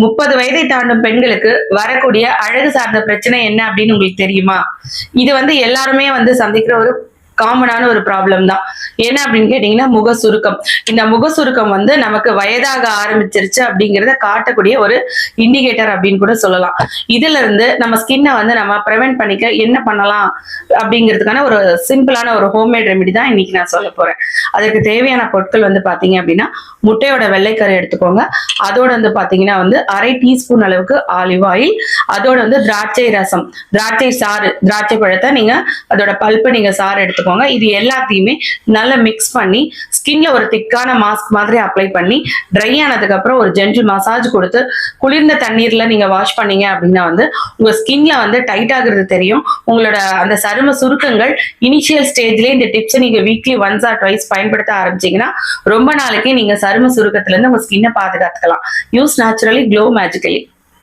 30 வயதை தாண்டும் பெண்களுக்கு வரக்கூடிய அழகு சார்ந்த பிரச்சனை என்ன அப்படின்னு உங்களுக்கு தெரியுமா? இது எல்லாருமே சந்திக்கிற ஒரு காமனான ஒரு ப்ராப்ளம் தான். என்ன அப்படின்னு கேட்டீங்கன்னா, முக சுருக்கம். இந்த முக சுருக்கம் நமக்கு வயதாக ஆரம்பிச்சிருச்சு அப்படிங்கிறத காட்டக்கூடிய ஒரு இண்டிகேட்டர் அப்படின்னு கூட சொல்லலாம். இதுல இருந்து நம்ம ஸ்கின்னை நம்ம ப்ரிவென்ட் பண்ணிக்க என்ன பண்ணலாம் அப்படிங்கிறதுக்கான ஒரு சிம்பிளான ஒரு ஹோம்மேட் ரெமெடி தான் இன்னைக்கு நான் சொல்ல போறேன். அதுக்கு தேவையான பொருட்கள் பாத்தீங்க அப்படின்னா, முட்டையோட வெள்ளைக்கரு எடுத்துக்கோங்க. அதோட பாத்தீங்கன்னா அரை டீஸ்பூன் அளவுக்கு ஆலிவ் ஆயில், அதோட திராட்சை ரசம், திராட்சை சாறு, திராட்சை பழத்தை நீங்க அதோட பல்ப்பு நீங்க சாறு எடுத்துக்கோங்க. இது எல்லாத்தையுமே நல்லா மிக்ஸ் பண்ணி ஸ்கின்ல ஒரு திக்கான மாஸ்க் மாதிரி அப்ளை பண்ணி ட்ரை ஆனதுக்கு அப்புறம் ஒரு ஜென்டில் மசாஜ் கொடுத்து குளிர்ந்த தண்ணீர்ல நீங்க வாஷ் பண்ணீங்க அப்படின்னா உங்க ஸ்கின்ல டைட் ஆகுறது தெரியும். உங்களோட அந்த சரும சுருக்கங்கள் இனிஷியல் ஸ்டேஜ்ல இந்த டிப்ஸ் நீங்க வீக்லி ஒன்ஸ் ஆர் ட்வைஸ் பயன்படுத்த ஆரம்பிச்சீங்கன்னா ரொம்ப நாளைக்கு நீங்க சரும சுருக்கத்துல இருந்து உங்க ஸ்கின்னை பாதுகாத்துக்கலாம். Use naturally, glow magically.